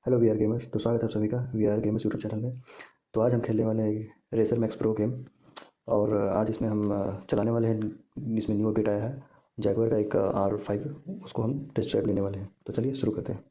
Hello we are gamers. तो स्वागत है आप सभी का we are gamers YouTube channel में। तो आज हम खेलने वाले हैं रेसर मैक्स प्रो गेम। और आज इसमें हम चलाने वाले हैं, इसमें न्यू अपडेट आया है जैगवार का एक R5। उसको हम टेस्ट ड्राइव लेने वाले हैं। तो चलिए शुरू करते हैं।